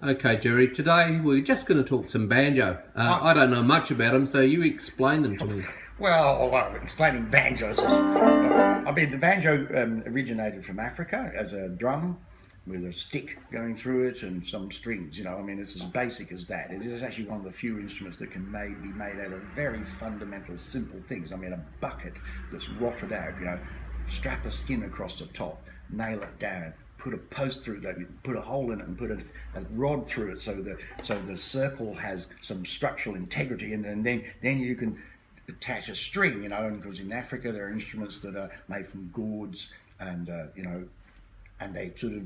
Okay, Jerry, today we're just going to talk some banjo. I don't know much about them, so you explain them to me. Well, explaining banjos is, the banjo originated from Africa as a drum with a stick going through it and some strings. It's as basic as that. It is actually one of the few instruments that can be made out of very fundamental, simple things. A bucket that's rotted out. Strap a skin across the top, nail it down, put a post through it, put a hole in it, and put a rod through it, so the circle has some structural integrity, and then you can attach a string. And because in Africa there are instruments that are made from gourds, and and they sort of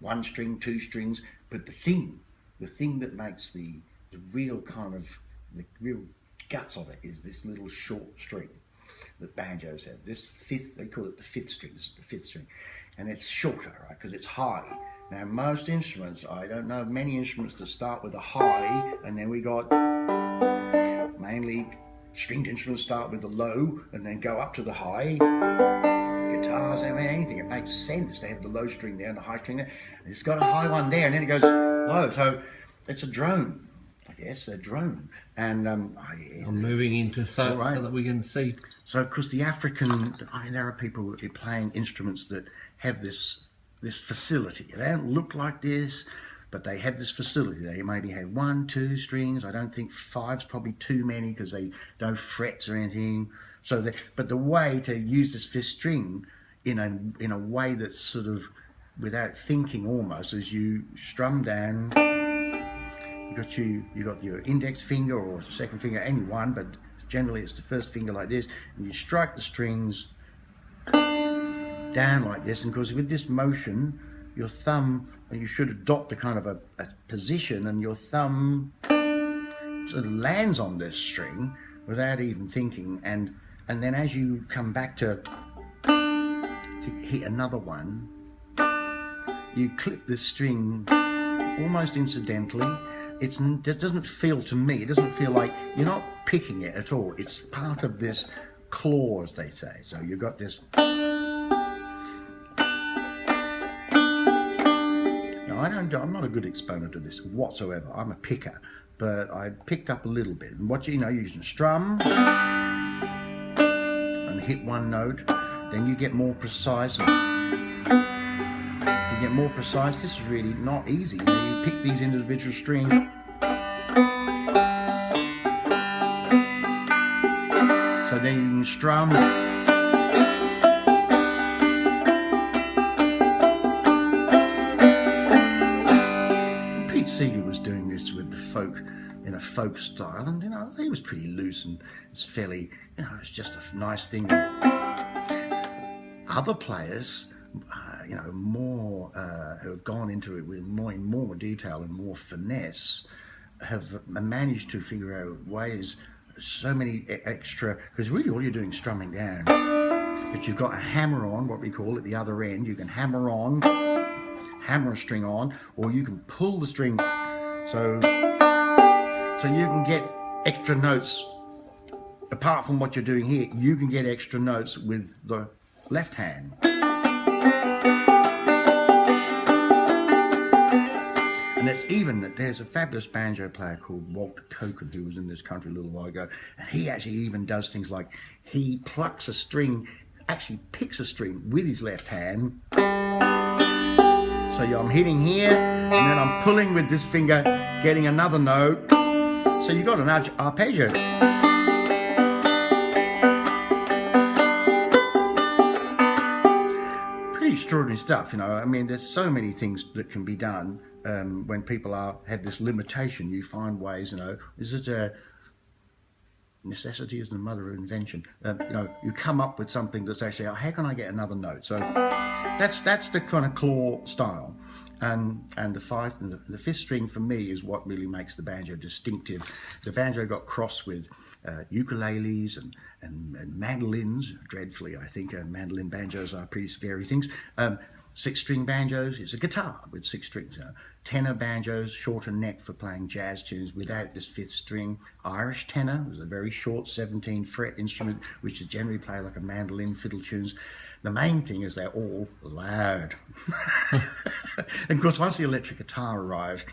one string, two strings, but the thing that makes the real kind of the real guts of it is this little short string that banjos have. This fifth, they call it the fifth string. This is the fifth string, and it's shorter, right? Because it's high. Now, most instruments, I don't know of many instruments that start with a high, and then we got mainly stringed instruments start with the low and then go up to the high. Guitars, anything, it makes sense to have the low string there and the high string there. It's got a high one there, and then it goes low. So it's a drone. Yes, a drone. And I'm moving into so that we can see. So, of course, there are people playing instruments that have this facility. They don't look like this, but they have this facility. They maybe have 1, 2 strings. I don't think 5's probably too many because they don't frets or anything. But the way to use this fifth string in a way that's sort of without thinking almost, is you strum down. You got your index finger or second finger, any one, but generally it's the first finger like this, and you strike the strings down like this, and because with this motion, your thumb, you should adopt a kind of a position, and your thumb sort of lands on this string without even thinking, and then as you come back to hit another one, you clip the string almost incidentally. It doesn't feel, to me, it doesn't feel like you're not picking it at all. It's part of this claw, as they say. So you've got this. Now, I'm not a good exponent of this whatsoever. I'm a picker, but I picked up a little bit. And you can strum and hit one note, then you get more precise. To get more precise, this is really not easy. You pick these individual strings. So then you can strum. Pete Seeger was doing this with the folk, in a folk style, and he was pretty loose, and it's fairly, it's just a nice thing. Other players, more who have gone into it with in more detail and more finesse, have managed to figure out ways, so many extra, because really all you're doing is strumming down, but you've got a hammer on, what we call at the other end. You can hammer a string on, or you can pull the string, so you can get extra notes. Apart from what you're doing here, you can get extra notes with the left hand. And it's even that there's a fabulous banjo player called Walter Coken who was in this country a little while ago, and he actually even does things like he plucks a string, actually picks a string with his left hand. So I'm hitting here, and then I'm pulling with this finger, getting another note. So you've got an arpeggio. Extraordinary stuff, there's so many things that can be done when people have this limitation. You find ways, is it a necessity is the mother of invention? You come up with something that's actually, how can I get another note? So that's the kind of claw style, and the fifth string for me is what really makes the banjo distinctive. The banjo got crossed with ukuleles and mandolins, dreadfully, I think. Mandolin banjos are pretty scary things. 6-string banjos, it's a guitar with 6 strings. Tenor banjos, shorter neck for playing jazz tunes without this fifth string. Irish tenor was a very short 17-fret instrument, which is generally played like a mandolin, fiddle tunes. the main thing is they're all loud. And of course, once the electric guitar arrived,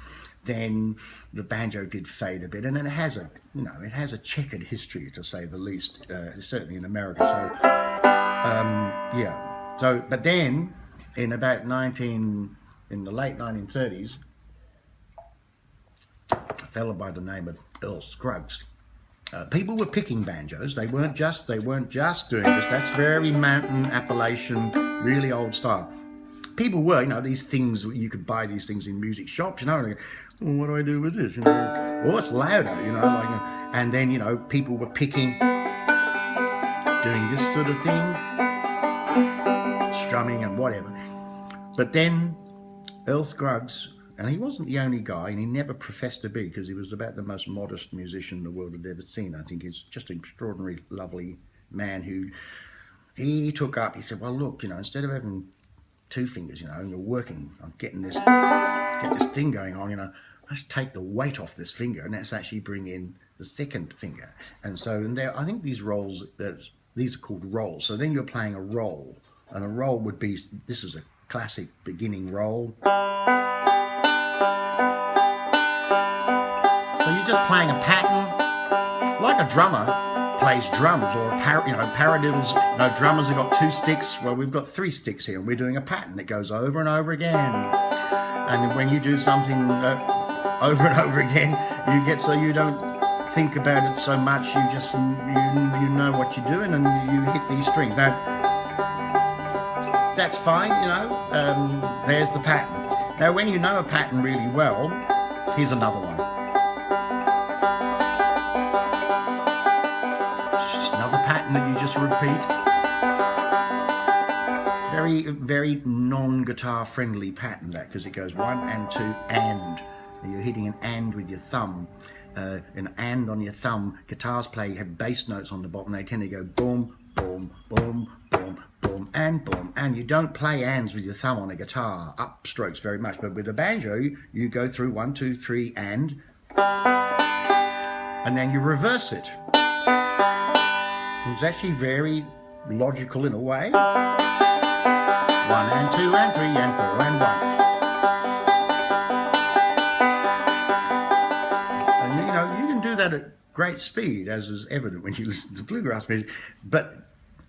then the banjo did fade a bit, and then it has a, it has a checkered history, to say the least, certainly in America. So, yeah. So, but then in in the late 1930s, a fellow by the name of Earl Scruggs. People were picking banjos. They weren't just doing this. That's very mountain Appalachian, really old style. People were, these things, you could buy these things in music shops, well, what do I do with this? Oh, it's louder, and then, people were picking, doing this sort of thing, strumming and whatever. But then Earl Scruggs, and he wasn't the only guy, and he never professed to be, because he was about the most modest musician the world had ever seen. I think he's just an extraordinary, lovely man who he took up. He said, well, look, instead of having two fingers, and you're working on get this thing going on, let's take the weight off this finger, and let's actually bring in the second finger. And so, I think these rolls, these are called rolls. So then you're playing a roll, and a roll would be, this is a classic beginning roll. So you're just playing a pattern, like a drummer plays drums, or paradiddles. Drummers have got 2 sticks. Well, we've got 3 sticks here, and we're doing a pattern that goes over and over again. And when you do something over and over again, you get so you don't think about it so much. You just you know what you're doing, and you hit these strings. Now, that's fine. There's the pattern. Now, when you know a pattern really well, here's another one. That you just repeat. Very, very non-guitar friendly pattern, that, because it goes 1 and 2 and. You're hitting an and with your thumb. An and on your thumb. Guitars have bass notes on the bottom. They tend to go boom, boom, boom, boom, boom, and you don't play ands with your thumb on a guitar, upstrokes very much. But with a banjo, you go through 1, 2, 3 and then you reverse it. It's actually very logical in a way. 1 and 2 and 3 and 4 and 1. And you can do that at great speed, as is evident when you listen to bluegrass music. But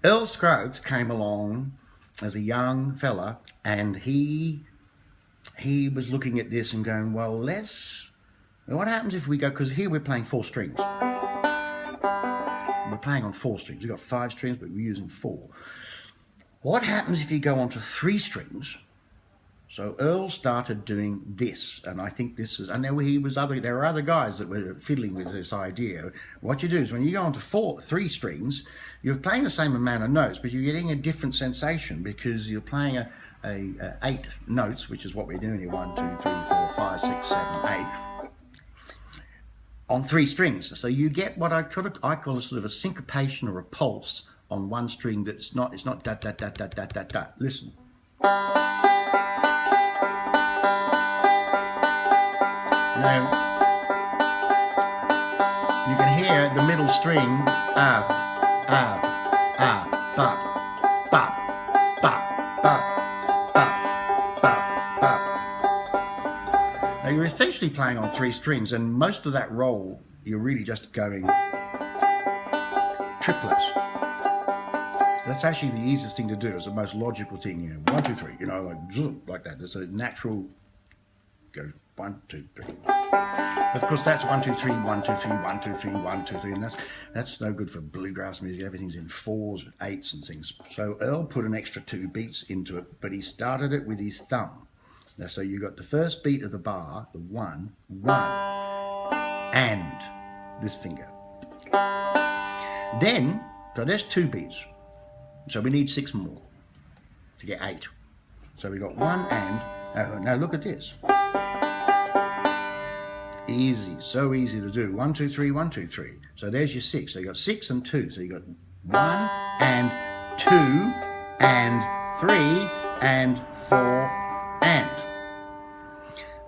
Earl Scruggs came along as a young fella, and he was looking at this and going, well, what happens if we go, because here we're playing 4 strings. We're playing on 4 strings. We've got 5 strings, but we're using 4. What happens if you go on to 3 strings? So Earl started doing this, and I think this is, and there were other guys that were fiddling with this idea. What you do is when you go on to 3 strings, you're playing the same amount of notes, but you're getting a different sensation, because you're playing a 8 notes, which is what we're doing here, 1, 2, 3, 4, 5, 6, 7, 8. On 3 strings, so you get what I call a sort of a syncopation or a pulse on one string. It's not da da da da da da da. Listen. Now you can hear the middle string bop bop bop bop bop bop bop bop. Now you're essentially playing on 3 strings, and most of that roll you're really just going triplets. That's actually the easiest thing to do. It's the most logical thing. 1, 2, 3. Like that. There's a natural go 1, 2, 3. Of course, that's 1, 2, 3, 1, 2, 3, 1, 2, 3, 1, 2, 3, and that's no good for bluegrass music. Everything's in 4s, 8s, and things. So Earl put an extra 2 beats into it, but he started it with his thumb. Now, so you got the first beat of the bar, the 1, 1, and this finger. Then, so there's 2 beats. So we need 6 more to get 8. So we got 1 and. Now look at this. Easy, so easy to do. 1, 2, 3, 1, 2, 3. So there's your 6. So you got 6 and 2. So you got 1 and 2 and 3 and 4 and.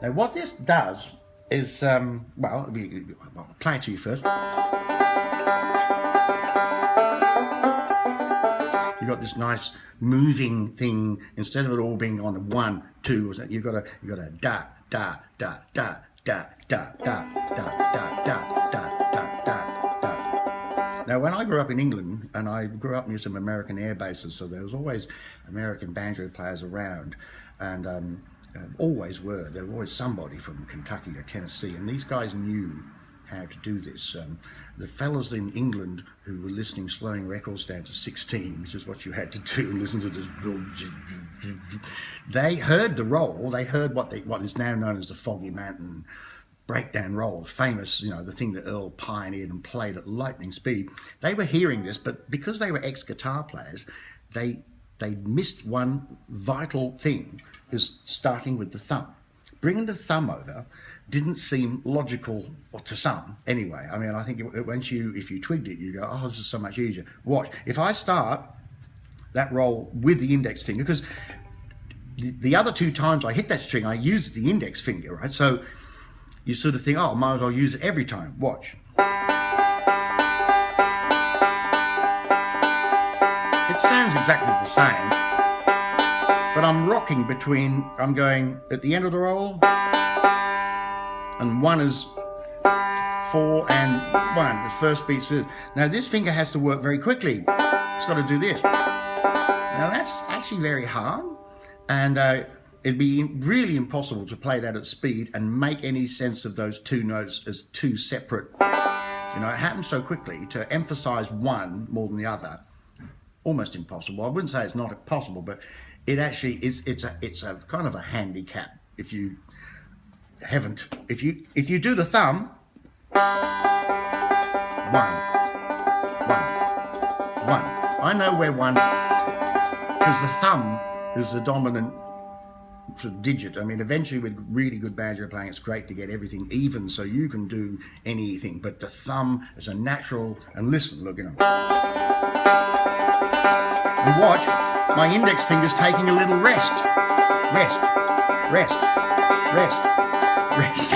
Now what this does is, I'll play it to you first. You've got this nice moving thing instead of it all being on a 1, 2. You've got a da da da da da da da da da da da da da. Now, when I grew up in England, and I grew up near some American air bases, so there was always American banjo players around, and always were. There was always somebody from Kentucky or Tennessee, and these guys knew how to do this. The fellas in England who were listening, slowing records down to 16, which is what you had to do, and listen to this drill. They heard the roll. They heard what is now known as the Foggy Mountain breakdown roll, famous, the thing that Earl pioneered and played at lightning speed. They were hearing this, but because they were ex-guitar players, they missed one vital thing, is starting with the thumb. Bringing the thumb over didn't seem logical, or to some anyway. I mean, I think if you twigged it, you go, oh, this is so much easier. Watch, if I start that roll with the index finger, because the other 2 times I hit that string, I used the index finger, right? So you sort of think, oh, I might as well use it every time. Watch. It sounds exactly the same, but I'm rocking between, I'm going at the end of the roll, and 1 is 4 and 1, the first beat's it. Now this finger has to work very quickly. It's got to do this. Now that's actually very hard, and it'd be really impossible to play that at speed and make any sense of those 2 notes as 2 separate. It happens so quickly. To emphasize one more than the other, almost impossible. I wouldn't say it's not possible, but it actually is. It's a kind of a handicap if you haven't. If you do the thumb, 1, 1, 1. I know where 1, because the thumb is the dominant sort of digit. I mean, eventually with really good banjo playing, it's great to get everything even so you can do anything. But the thumb is a natural. And listen, look, And watch, my index finger's taking a little rest. Rest, rest, rest, rest.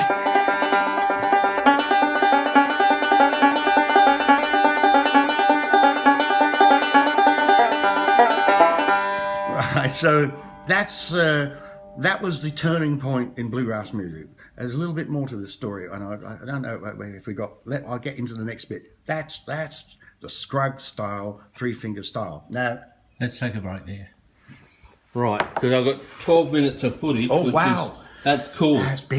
Right, so that was the turning point in bluegrass music. There's a little bit more to the story, and I don't know if we got. I'll get into the next bit. That's the Scruggs style, 3-finger style. Now, let's take a break there. Right, because I've got 12 minutes of footage. Oh wow, that's cool. That's big.